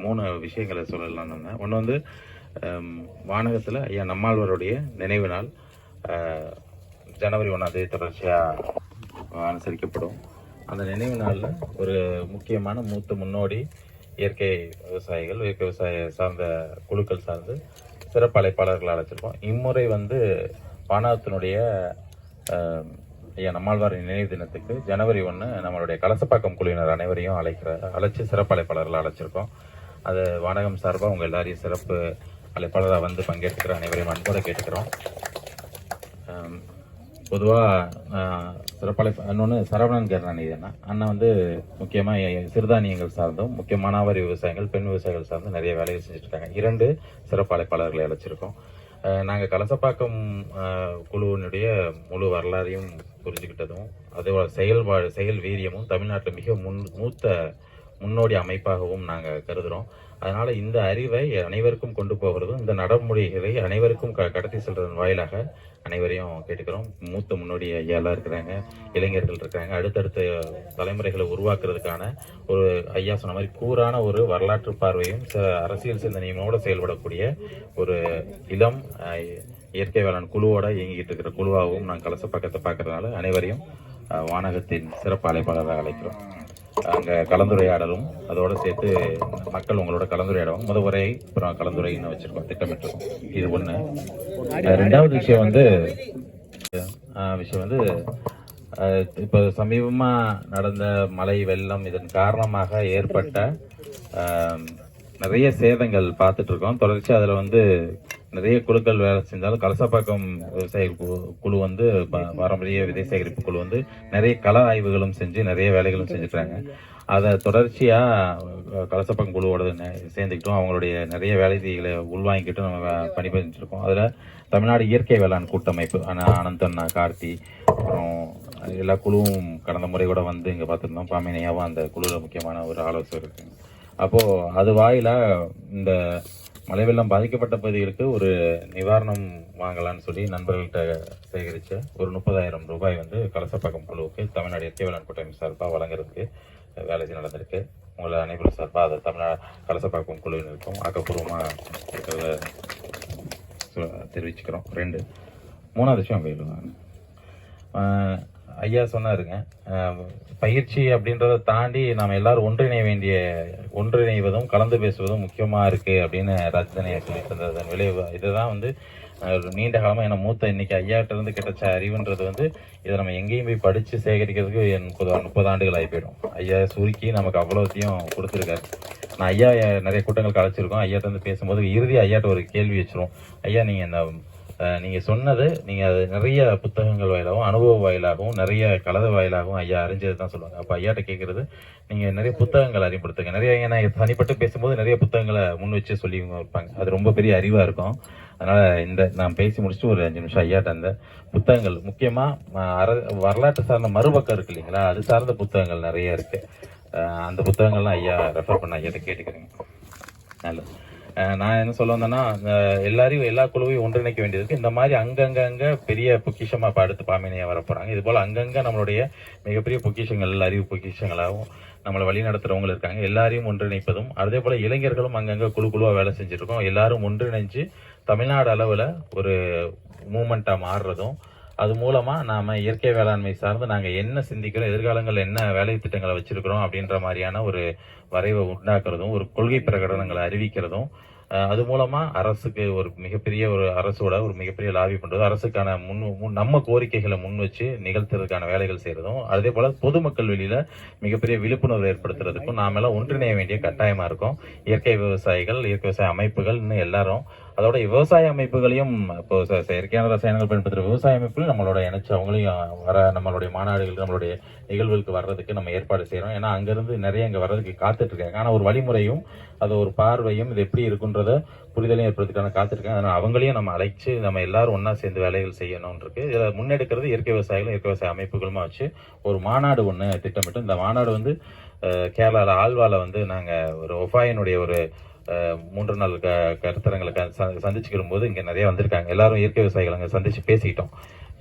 3 விஷயங்களை சொல்லலாம்னு இருந்தேன். ஒன்று வந்து வானகத்தில் ஐயா நம்மாழ்வாருடைய நினைவு நாள் ஜனவரி 1 தொடர்ச்சியாக அனுசரிக்கப்படும். அந்த நினைவு நாளில் ஒரு முக்கியமான மூத்த முன்னோடி இயற்கை விவசாயிகள், இயற்கை விவசாய சார்ந்த குழுக்கள் சார்ந்து சிறப்பு அழைப்பாளர்கள் அழைச்சிருக்கோம். இம்முறை வந்து வானகத்தினுடைய ஐயா நம்மாழ்வாரின் நினைவு தினத்துக்கு ஜனவரி 1 நம்மளுடைய கலசப்பாக்கம் குழுவினர் அனைவரையும் அழைச்சி சிறப்பு அழைப்பாளர்கள் அழைச்சிருக்கோம். அது வானகம் சார்பாக உங்கள் எல்லாரையும் சிறப்பு அழைப்பாளராக வந்து பங்கேற்கிற அனைவரையும் அன்போடு கேட்டுக்கிறோம். பொதுவாக இன்னொன்று சரவணன் கேரணி அண்ணன் வந்து முக்கியமாக சிறுதானியங்கள் சார்ந்தும் முக்கியமானவரி விவசாயிகள், பெண் விவசாயிகள் சார்ந்தும் நிறைய வேலைகள் செஞ்சுட்ருக்காங்க. 2 சிறப்பு அழைப்பாளர்களை அழைச்சிருக்கோம். நாங்கள் கலசப்பாக்கம் குழுவினுடைய முழு வரலாறையும் புரிஞ்சுக்கிட்டதும் அதோட செயல் வீரியமும் தமிழ்நாட்டில் மிக மூத்த முன்னோடி அமைப்பாகவும் நாங்கள் கருதுகிறோம். அதனால் இந்த அறிவை அனைவருக்கும் கொண்டு போகிறதும் இந்த நடைமுறைகளை அனைவருக்கும் கடத்தி செல்றதன் வாயிலாக அனைவரையும் கேட்டுக்கிறோம். மூத்த முன்னோடி ஐயாலாம் இருக்கிறாங்க, இளைஞர்கள் இருக்கிறாங்க. அடுத்தடுத்த தலைமுறைகளை உருவாக்குறதுக்கான ஒரு ஐயா சொன்ன மாதிரி கூறான ஒரு வரலாற்று பார்வையும் அரசியல் சிந்தனையோடு செயல்படக்கூடிய ஒரு இளம் இயற்கை வேளாண் குழுவோட இயங்கிட்டு இருக்கிற குழுவாகவும் நாங்கள் கலசப்பாக்கத்தை பார்க்கறதுனால அனைவரையும் வானகத்தின் சிறப்பு அழைப்பாளராக அழைக்கிறோம். அங்கே கலந்துரையாடலும் அதோடு சேர்த்து மக்கள் உங்களோட கலந்துரையாடவும் முறை அப்புறம் கலந்துரைன்னு வச்சிருக்கோம், திட்டமிட்டிருக்கோம். இது ஒன்று. 2வது விஷயம் வந்து இப்போ சமீபமாக நடந்த மழை வெள்ளம் இதன் காரணமாக ஏற்பட்ட நிறைய சேதங்கள் பார்த்துட்டு இருக்கோம். தொடர்ச்சி அதில் வந்து நிறைய குழுக்கள் வேலை செஞ்சாலும் கலசப்பாக்கம் விவசாய குழு வந்து பாரம்பரிய விதை சேகரிப்பு குழு வந்து நிறைய கள ஆய்வுகளும் செஞ்சு நிறைய வேலைகளும் செஞ்சுட்டாங்க. அதை தொடர்ச்சியாக கலசப்பாக்கம் குழுவோட சேர்ந்துக்கிட்டோம். அவங்களுடைய நிறைய வேலைகளை உள்வாங்கிக்கிட்டு நம்ம பணிபுரிஞ்சிட்டு இருக்கோம். அதில் தமிழ்நாடு இயற்கை வேளாண் கூட்டமைப்பு அனந்தண்ணா, கார்த்தி, அப்புறம் எல்லா குழுவும் கடந்த முறை கூட வந்து இங்கே பார்த்துருந்தோம். பாமினியாவும் அந்த குழுவில் முக்கியமான ஒரு ஆலோசனை இருக்குங்க. அப்போது அது வாயிலாக இந்த மழை வெள்ளம் பாதிக்கப்பட்ட பகுதிகளுக்கு ஒரு நிவாரணம் வாங்கலான்னு சொல்லி நண்பர்கள்ட்ட சேகரித்த ஒரு 30,000 ரூபாய் வந்து கலசப்பாக்கம் குழுவுக்கு தமிழ்நாடு இயற்கை வேளாண் கூட்டமைப்பு சார்பாக வழங்குறதுக்கு வேலை நடந்திருக்கு. உங்களை அனைவரும் சார்பாக அதை தமிழ்நாடு கலசப்பாக்கம் குழுவினருக்கும் ஆக்கப்பூர்வமாக இருக்கிறத தெரிவிச்சுக்கிறோம். 2. 3வது விஷயம் போயிடுவாங்க. ஐயா சொன்னாருங்க, பயிற்சி அப்படின்றத தாண்டி நாம் எல்லாரும் ஒன்றிணைவதும் கலந்து பேசுவதும் முக்கியமாக இருக்குது அப்படின்னு ராஜதானியை சொல்லிட்டு இருந்ததன் விளைவு இதுதான் வந்து நீண்ட காலமாக ஏன்னா மூத்த இன்னைக்கு ஐயாட்ட இருந்து கிடைச்ச அறிவுன்றது வந்து இதை நம்ம எங்கேயும் போய் படித்து சேகரிக்கிறதுக்கு 30 ஆண்டுகள் ஆகி போயிடும். ஐயா சுருக்கி நமக்கு அவ்வளோத்தையும் கொடுத்துருக்காரு. நான் ஐயா நிறைய கூட்டங்களுக்கு அழைச்சிருக்கோம். ஐயாட்ட இருந்து பேசும்போது இறுதி ஐயாட்ட ஒரு கேள்வி வச்சிரும். ஐயா நீங்கள் சொன்னது நீங்கள் அது நிறைய புத்தகங்கள் வாயிலாகவும் அனுபவ வாயிலாகவும் நிறைய கலத வாயிலாகவும் ஐயா அறிஞ்சது தான் சொல்லுவாங்க. அப்போ ஐயாட்ட கேட்குறது நீங்கள் நிறைய புத்தகங்கள் அறிமுகப்படுத்துங்க. நிறைய நான் தனிப்பட்டு பேசும்போது நிறைய புத்தகங்களை முன் வச்சு சொல்லி வைப்பாங்க. அது ரொம்ப பெரிய அறிவாக இருக்கும். அதனால் நான் பேசி முடிச்சுட்டு ஒரு 5 நிமிஷம் ஐயாட்ட அந்த புத்தகங்கள் முக்கியமாக வரலாற்று சார்ந்த மறுபக்கம் இருக்கு இல்லைங்களா, அது சார்ந்த புத்தகங்கள் நிறைய இருக்குது. அந்த புத்தகங்கள்லாம் ஐயா ரெஃபர் பண்ண ஐயாட்ட கேட்டுக்கிறேங்க. நல்லது. நான் என்ன சொல்ல வந்தேன்னா, எல்லா குழுவையும் ஒன்றிணைக்க வேண்டியது. இந்த மாதிரி அங்கங்க பெரிய பொக்கிஷமா இப்போ அடுத்து பாமினியா வரப்போறாங்க. இது போல அங்கங்க நம்மளுடைய மிகப்பெரிய பொக்கிஷங்கள், அறிவு பொக்கிஷங்களாகவும் நம்மளை வழி நடத்துறவங்க இருக்காங்க. எல்லாரையும் ஒன்றிணைப்பதும் அதே போல இளைஞர்களும் அங்கங்க குழுவா வேலை செஞ்சுட்டு இருக்கோம். எல்லாரும் ஒன்றிணைஞ்சு தமிழ்நாடு அளவில் ஒரு மூமெண்டா மாறுறதும் அது மூலமா நாம இயற்கை வேளாண்மை சார்ந்து நாங்க என்ன சிந்திக்கிறோம், எதிர்காலங்கள் என்ன வேலை திட்டங்களை வச்சிருக்கிறோம் அப்படின்ற மாதிரியான ஒரு வரைவை உண்டாக்குறதும் ஒரு கொள்கை பிரகடனங்களை அறிவிக்கிறதும் அது மூலமா அரசுக்கு ஒரு மிகப்பெரிய ஒரு அரசோட ஒரு மிகப்பெரிய லாபி பண்றதும் அரசுக்கான நம்ம கோரிக்கைகளை முன் வச்சு நிகழ்த்துறதுக்கான வேலைகள் செய்யறதும் அதே போல பொதுமக்கள் வெளியில மிகப்பெரிய விழிப்புணர்வு ஏற்படுத்துறதுக்கும் நாம எல்லாம் ஒன்றிணைய வேண்டிய கட்டாயமா இருக்கும். இயற்கை விவசாயிகள், இயற்கை விவசாய அமைப்புகள் எல்லாரும் அதோட விவசாய அமைப்புகளையும் இப்போ செயற்கையான ரசாயனங்கள் பயன்படுத்துகிற விவசாய அமைப்புகள் நம்மளோட இணைச்சு அவங்களையும் நம்மளுடைய மாநாடுகள் நம்மளுடைய நிகழ்வுகளுக்கு வர்றதுக்கு நம்ம ஏற்பாடு செய்யறோம். ஏன்னா அங்கிருந்து நிறைய இங்க வர்றதுக்கு காத்துட்டு இருக்காங்க. ஆனா ஒரு வழிமுறையும் அது ஒரு பார்வையும் இது எப்படி இருக்குன்றத புரிதலையும் ஏற்படுத்திக்கான காத்திருக்காங்க. அதனால அவங்களையும் நம்ம அழைச்சு நம்ம எல்லாரும் ஒன்னா சேர்ந்து வேலைகள் செய்யணும் இருக்கு. இதுல முன்னெடுக்கிறது இயற்கை விவசாயிகளும் இயற்கை விவசாய அமைப்புகளுமா வச்சு ஒரு மாநாடு ஒண்ணு திட்டமிட்டு இந்த மாநாடு வந்து கேரளால ஆழ்வால வந்து நாங்க ஒரு ஒஃபாயினுடைய ஒரு 3 நாள் கருத்தரங்களை சந்திச்சுக்கிடும் போது இங்க நிறைய வந்திருக்காங்க. எல்லாரும் இயற்கை விவசாயிகள் அங்க சந்திச்சு பேசிக்கிட்டோம்.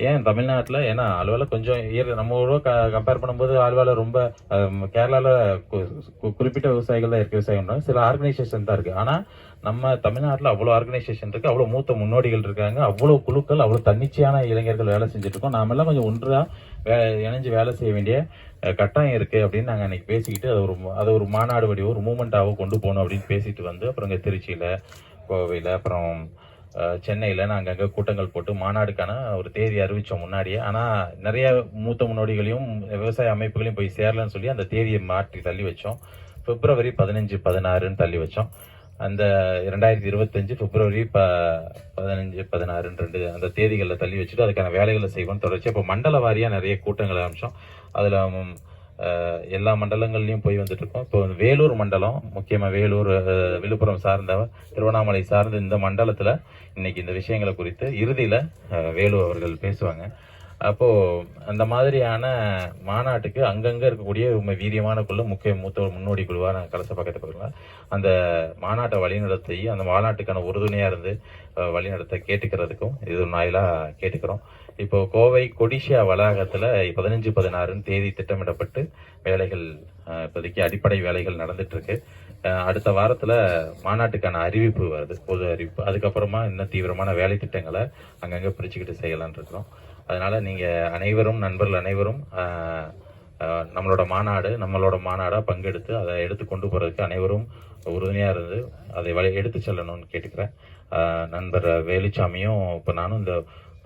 ஏன் தமிழ்நாட்டில் ஏன்னா ஆழ்வால கொஞ்சம் நம்ம கம்பேர் பண்ணும்போது ஆழ்வால ரொம்ப கேரளாவில் குறிப்பிட்ட விவசாயிகள் தான் இருக்கு, விவசாயம் சில ஆர்கனைசேஷன் தான் இருக்கு. ஆனால் நம்ம தமிழ்நாட்டில் அவ்வளோ ஆர்கனைசேஷன் இருக்கு, அவ்வளோ மூத்த முன்னோடிகள் இருக்காங்க, அவ்வளோ குழுக்கள், அவ்வளோ தன்னிச்சையான இளைஞர்கள் வேலை செஞ்சுட்டு இருக்கோம். நாமெல்லாம் கொஞ்சம் ஒன்றாக இணைஞ்சு வேலை செய்ய வேண்டிய கட்டாயம் இருக்கு அப்படின்னு நாங்கள் அன்னைக்கு பேசிக்கிட்டு அதை ஒரு மாநாடு வடிவோ ஒரு மூமெண்ட்டாவோ கொண்டு போகணும் அப்படின்னு பேசிட்டு வந்து அப்புறம் இங்கே திருச்சியில், கோவையில், அப்புறம் சென்னையில் நாங்கள் அங்கே கூட்டங்கள் போட்டு மாநாடுக்கான ஒரு தேதி அறிவித்தோம் முன்னாடியே. ஆனால் நிறைய மூத்த முன்னோடிகளையும் விவசாய அமைப்புகளையும் போய் சேரலன்னு சொல்லி அந்த தேதியை மாற்றி தள்ளி வச்சோம். பிப்ரவரி 15, 16ன்னு தள்ளி வச்சோம். அந்த 2025 பிப்ரவரி 15, 16 அந்த தேதிகளில் தள்ளி வச்சுட்டு அதுக்கான வேலைகளை செய்வோம் தொடர்ச்சி. இப்போ மண்டல வாரியாக நிறைய கூட்டங்களை ஆரம்பித்தோம். அதில் எல்லா மண்டலங்கள்லையும் போய் வந்துட்டு இருக்கோம். இப்போ வேலூர் மண்டலம், முக்கியமாக வேலூர், விழுப்புரம் சார்ந்த, திருவண்ணாமலை சார்ந்த இந்த மண்டலத்தில் இன்னைக்கு இந்த விஷயங்களை குறித்து இறுதியில் வேலு அவர்கள் பேசுவாங்க. அப்போ அந்த மாதிரியான மாநாட்டுக்கு அங்கங்கே இருக்கக்கூடிய வீரியமான குழு, மூத்த முன்னோடி குழுவாக நாங்கள் கலச பக்கத்துக்கு வருவோம். அந்த மாநாட்டை வழிநடத்தி அந்த மாநாட்டுக்கான உறுதுணையாக இருந்து வழிநடத்த கேட்டுக்கிறதுக்கும் இது ஒரு நாயிலாக கேட்டுக்கிறோம். இப்போ கோவை கொடிஷியா வளாகத்தில் 15, 16 தேதி திட்டமிடப்பட்டு வேலைகள் இப்போதைக்கு அடிப்படை வேலைகள் நடந்துட்டு இருக்கு. அடுத்த வாரத்தில் மாநாட்டுக்கான அறிவிப்பு வருது, பொது அறிவிப்பு. அதுக்கப்புறமா இன்னும் தீவிரமான வேலை திட்டங்களை அங்கங்கே பிரிச்சுக்கிட்டு செய்யலான் இருக்கிறோம். அதனால நீங்கள் அனைவரும், நண்பர்கள் அனைவரும் நம்மளோட மாநாடாக பங்கெடுத்து அதை எடுத்து கொண்டு போகிறதுக்கு அனைவரும் உறுதுணையாக இருந்து அதை எடுத்து செல்லணும்னு கேட்டுக்கிறேன். நண்பர் வேலுச்சாமியும் இப்போ நானும் இந்த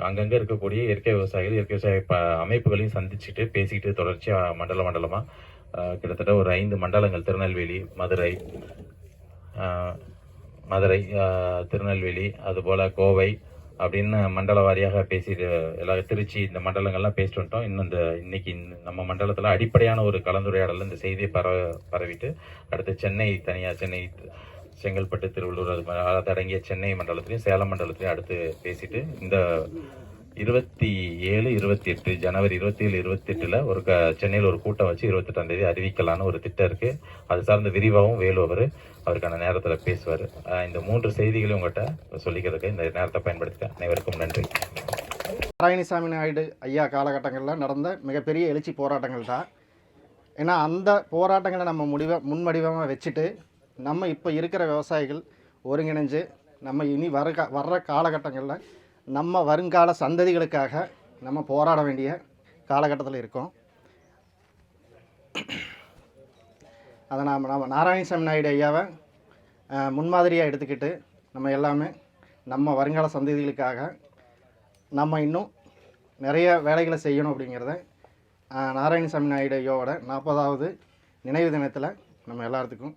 அங்கங்கே இருக்கக்கூடிய இயற்கை விவசாய அமைப்புகளையும் சந்திச்சுட்டு பேசிக்கிட்டு தொடர்ச்சியாக மண்டலமாக கிட்டத்தட்ட ஒரு 5 மண்டலங்கள், திருநெல்வேலி, மதுரை, திருநெல்வேலி, அதுபோல் கோவை அப்படின்னு மண்டல வாரியாக பேசிட்டு திருச்சி, இந்த மண்டலங்கள்லாம் பேசிட்டு வந்துட்டோம். இன்னும் இன்னைக்கு நம்ம மண்டலத்தில் அடிப்படையான ஒரு கலந்துரையாடல் இந்த செய்தியை பரவிட்டு அடுத்து சென்னை, செங்கல்பட்டு, திருவள்ளூர், அது அடங்கிய சென்னை மண்டலத்திலையும் சேலம் மண்டலத்திலையும் அடுத்து பேசிட்டு இந்த 27, 28 ஜனவரி 27, 28 ஒரு சென்னையில் ஒரு கூட்டம் வச்சு 28ஆம் தேதி அறிவிக்கலான்னு ஒரு திட்டம் இருக்கு. அது சார்ந்த விரிவாகவும் வேலு அவருக்கான நேரத்தில் பேசுவார். இந்த 3 செய்திகளையும் உங்கள்கிட்ட சொல்லிக்கிறதுக்கு இந்த நேரத்தை பயன்படுத்த அனைவருக்கும் நன்றி. நாராயணசாமி நாயுடு ஐயா காலகட்டங்களில் நடந்த மிகப்பெரிய எழுச்சி போராட்டங்கள் தான். ஏன்னா அந்த போராட்டங்களை நம்ம முன்வடிவமாக வச்சுட்டு நம்ம இப்போ இருக்கிற விவசாயிகள் ஒருங்கிணைஞ்சு நம்ம இனி வர்ற காலகட்டங்களில் நம்ம வருங்கால சந்ததிகளுக்காக நம்ம போராட வேண்டிய காலகட்டத்தில் இருக்கோம். அதை நம்ம நாராயணசாமி நாயுடு ஐயாவை முன்மாதிரியாக எடுத்துக்கிட்டு நம்ம எல்லாமே நம்ம வருங்கால சந்ததிகளுக்காக நம்ம இன்னும் நிறைய வேலைகளை செய்யணும் அப்படிங்கிறத நாராயணசாமி நாயுடு ஐயாவோட 40வது நினைவு தினத்தில் நம்ம எல்லாத்துக்கும்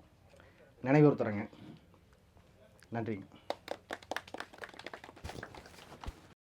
நினைவுறுத்துறேங்க. நன்றிங்க.